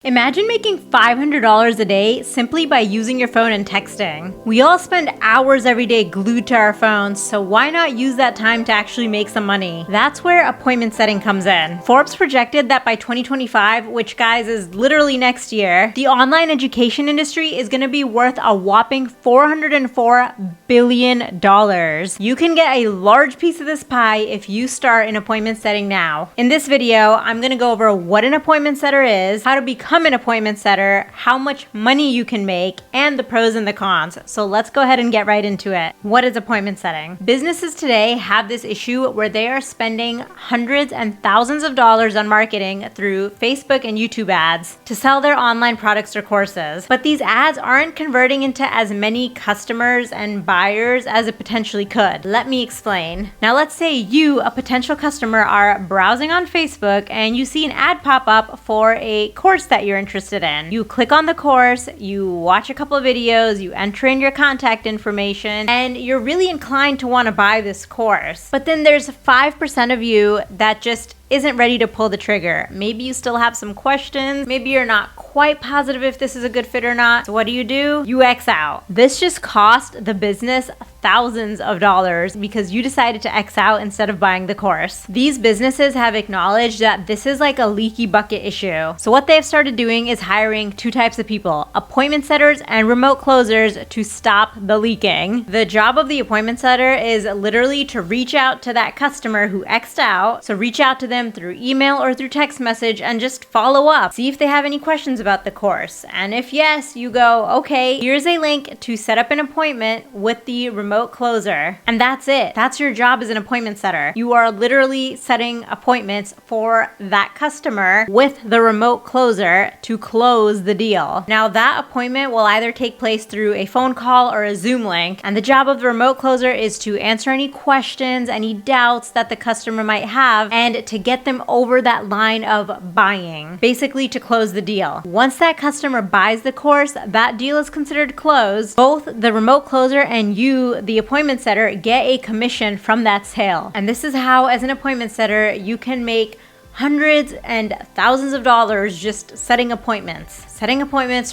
Imagine making $500 a day simply by using your phone and texting. We all spend hours every day glued to our phones, so why not use that time to actually make some money? That's where appointment setting comes in. Forbes projected that by 2025, which guys is literally next year, the online education industry is going to be worth a whopping $404 billion. You can get a large piece of this pie if you start an appointment setting now. In this video, I'm going to go over what an appointment setter is, how to become an appointment setter, how much money you can make, and the pros and the cons. So let's go ahead and get right into it. What is appointment setting? Businesses today have this issue where they are spending hundreds and thousands of dollars on marketing through Facebook and YouTube ads to sell their online products or courses. But these ads aren't converting into as many customers and buyers as it potentially could. Let me explain. Now let's say you, a potential customer, are browsing on Facebook and you see an ad pop up for a course that you're interested in. You click on the course, you watch a couple of videos, you enter in your contact information, and you're really inclined to want to buy this course. But then there's 5% of you that just isn't ready to pull the trigger. Maybe you still have some questions. Maybe you're not quite positive if this is a good fit or not. So what do? You X out. This just cost the business thousands of dollars because you decided to X out instead of buying the course. These businesses have acknowledged that this is like a leaky bucket issue. So what they've started doing is hiring two types of people, appointment setters and remote closers, to stop the leaking. The job of the appointment setter is literally to reach out to that customer who X'd out. So reach out to them through email or through text message and just follow up. See if they have any questions about the course. And if yes, you go, okay, here's a link to set up an appointment with the remote closer. And that's it. That's your job as an appointment setter. You are literally setting appointments for that customer with the remote closer to close the deal. Now that appointment will either take place through a phone call or a Zoom link. And the job of the remote closer is to answer any questions, any doubts that the customer might have, and to get them over that line of buying, basically to close the deal. Once that customer buys the course, that deal is considered closed. Both the remote closer and you, the appointment setter, get a commission from that sale. And this is how, as an appointment setter, you can make hundreds and thousands of dollars just setting appointments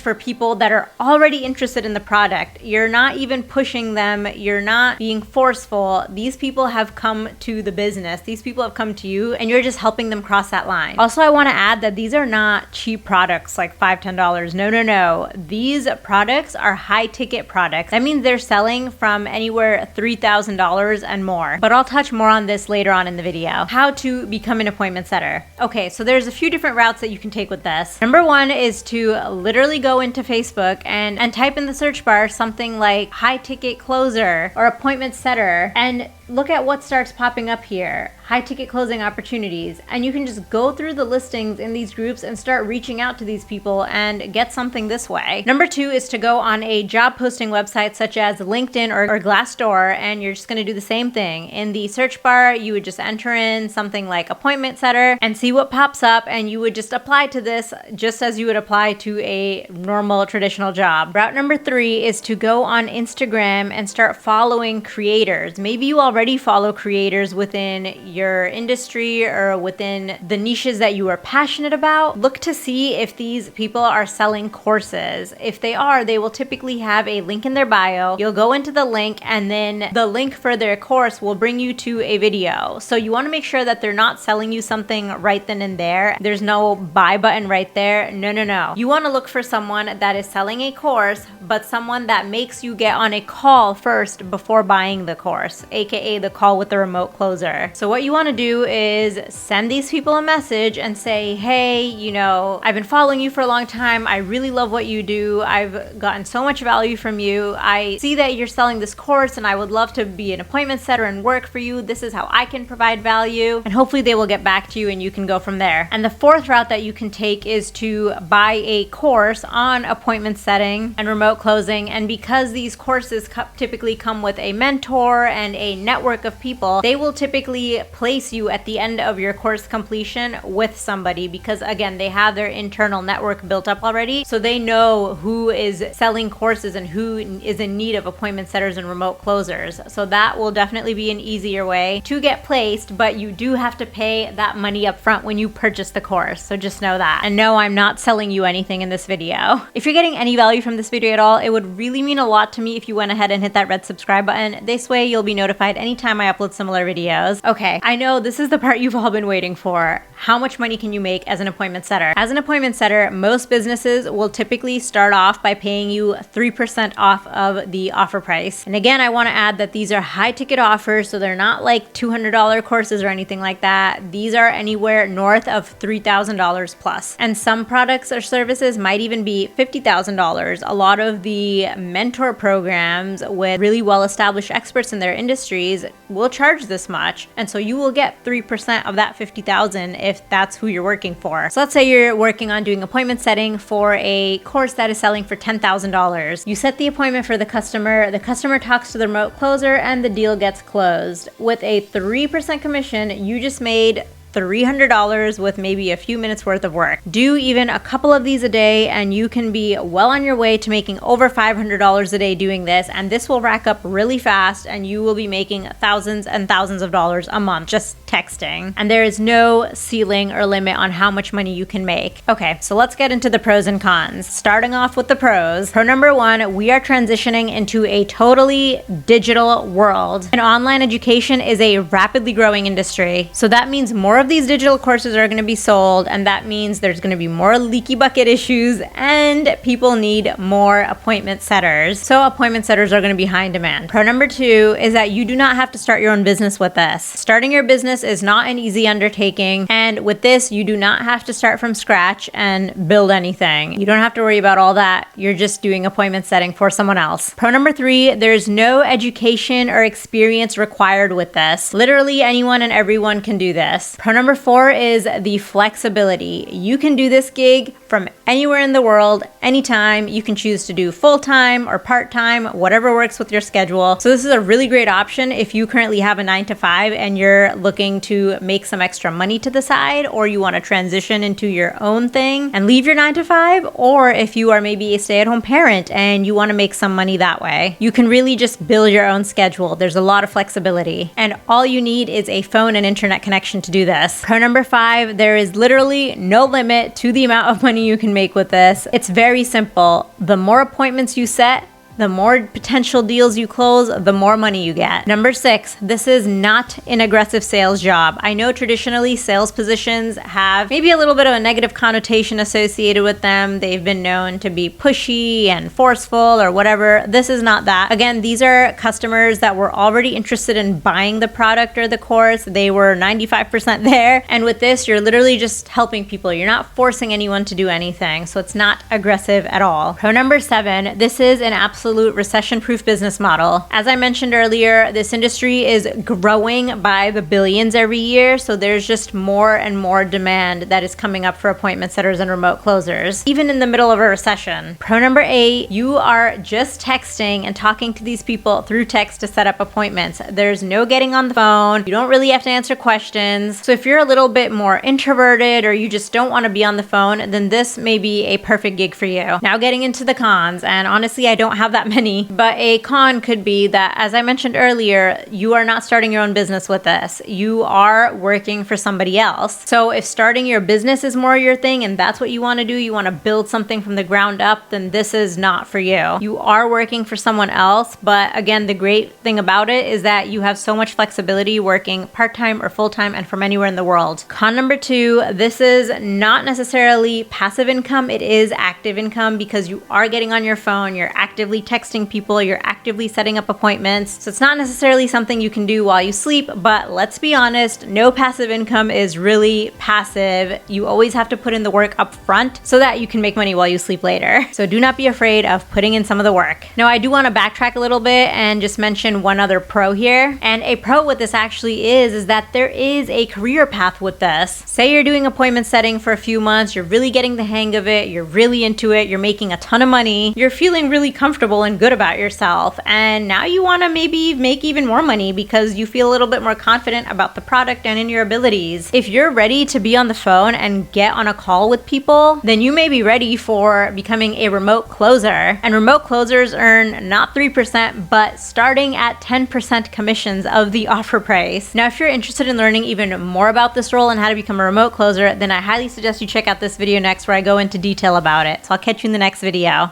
for people that are already interested in the product. You're not even pushing them. You're not being forceful. These people have come to the business. These people have come to you and you're just helping them cross that line. Also, I want to add that these are not cheap products like $5, $10. No. These products are high ticket products. That means they're selling from anywhere $3,000 and more. But I'll touch more on this later on in the video. How to become an appointment setter. Okay, so there's a few different routes that you can take with this. Number one is to literally go into Facebook and type in the search bar something like high ticket closer or appointment setter and look at what starts popping up here. High ticket closing opportunities. And you can just go through the listings in these groups and start reaching out to these people and get something this way. Number two is to go on a job posting website such as LinkedIn or Glassdoor, and you're just going to do the same thing. In the search bar, you would just enter in something like appointment setter and see what pops up, and you would just apply to this just as you would apply to a normal traditional job. Route number three is to go on Instagram and start following creators. Maybe you already follow creators within your industry or within the niches that you are passionate about. Look to see if these people are selling courses. If they are, they will typically have a link in their bio. You'll go into the link and then the link for their course will bring you to a video. So you want to make sure that they're not selling you something right then and there. There's no buy button right there. No. You want to look for someone that is selling a course, but someone that makes you get on a call first before buying the course, aka the call with the remote closer. So what you want to do is send these people a message and say, hey, I've been following you for a long time. I really love what you do. I've gotten so much value from you. I see that you're selling this course and I would love to be an appointment setter and work for you. This is how I can provide value. And hopefully they will get back to you and you can go from there. And the fourth route that you can take is to buy a course on appointment setting and remote closing. And because these courses typically come with a mentor and a network network of people, they will typically place you at the end of your course completion with somebody because, again, they have their internal network built up already. So they know who is selling courses and who is in need of appointment setters and remote closers. So that will definitely be an easier way to get placed, but you do have to pay that money up front when you purchase the course. So just know that. And no, I'm not selling you anything in this video. If you're getting any value from this video at all, it would really mean a lot to me if you went ahead and hit that red subscribe button. This way you'll be notified anytime I upload similar videos. Okay, I know this is the part you've all been waiting for. How much money can you make as an appointment setter? As an appointment setter, most businesses will typically start off by paying you 3% off of the offer price. And again, I want to add that these are high ticket offers, so they're not like $200 courses or anything like that. These are anywhere north of $3,000 plus. And some products or services might even be $50,000. A lot of the mentor programs with really well-established experts in their industries will charge this much. And so you will get 3% of that $50,000 if that's who you're working for. So let's say you're working on doing appointment setting for a course that is selling for $10,000. You set the appointment for the customer talks to the remote closer, and the deal gets closed. With a 3% commission, you just made $300 with maybe a few minutes worth of work. Do even a couple of these a day and you can be well on your way to making over $500 a day doing this, and this will rack up really fast and you will be making thousands and thousands of dollars a month just texting. And there is no ceiling or limit on how much money you can make. Okay, so let's get into the pros and cons. Starting off with the pros. Pro number one, we are transitioning into a totally digital world. And online education is a rapidly growing industry. So that means more of these digital courses are going to be sold, and that means there's going to be more leaky bucket issues and people need more appointment setters. So appointment setters are going to be high in demand. Pro number two is that you do not have to start your own business with this. Starting your business is not an easy undertaking, and with this you do not have to start from scratch and build anything. You don't have to worry about all that. You're just doing appointment setting for someone else. Pro number three, there's no education or experience required with this. Literally anyone and everyone can do this. Pro number four is the flexibility. You can do this gig from anywhere in the world, anytime. You can choose to do full-time or part-time, whatever works with your schedule. So this is a really great option if you currently have a 9-to-5 and you're looking to make some extra money to the side, or you want to transition into your own thing and leave your 9-to-5, or if you are maybe a stay-at-home parent and you want to make some money that way. You can really just build your own schedule. There's a lot of flexibility, and all you need is a phone and internet connection to do this. Pro number five, there is literally no limit to the amount of money you can make with this. It's very simple. The more appointments you set, the more potential deals you close, the more money you get. Number six, this is not an aggressive sales job. I know traditionally sales positions have maybe a little bit of a negative connotation associated with them. They've been known to be pushy and forceful or whatever. This is not that. Again, these are customers that were already interested in buying the product or the course. They were 95% there. And with this, you're literally just helping people. You're not forcing anyone to do anything. So it's not aggressive at all. Pro number seven, this is an absolute recession-proof business model. As I mentioned earlier, this industry is growing by the billions every year, so there's just more and more demand that is coming up for appointment setters and remote closers, even in the middle of a recession. Pro number eight, you are just texting and talking to these people through text to set up appointments. There's no getting on the phone. You don't really have to answer questions. So if you're a little bit more introverted or you just don't want to be on the phone, then this may be a perfect gig for you. Now getting into the cons, and honestly, I don't have that many, but a con could be that, as I mentioned earlier, you are not starting your own business with this. You are working for somebody else. So if starting your business is more your thing and that's what you want to do, you want to build something from the ground up, then this is not for you. You are working for someone else, but again, the great thing about it is that you have so much flexibility working part-time or full-time and from anywhere in the world. Con number two, this is not necessarily passive income, it is active income because you are getting on your phone, you're actively texting people, you're actively setting up appointments. So it's not necessarily something you can do while you sleep, but let's be honest, no passive income is really passive. You always have to put in the work up front so that you can make money while you sleep later. So do not be afraid of putting in some of the work. Now, I do want to backtrack a little bit and just mention one other pro here. And a pro with this actually is that there is a career path with this. Say you're doing appointment setting for a few months, you're really getting the hang of it, you're really into it, you're making a ton of money, you're feeling really comfortable comfortable and good about yourself. And now you want to maybe make even more money because you feel a little bit more confident about the product and in your abilities. If you're ready to be on the phone and get on a call with people, then you may be ready for becoming a remote closer. And remote closers earn not 3%, but starting at 10% commissions of the offer price. Now, if you're interested in learning even more about this role and how to become a remote closer, then I highly suggest you check out this video next where I go into detail about it. So I'll catch you in the next video.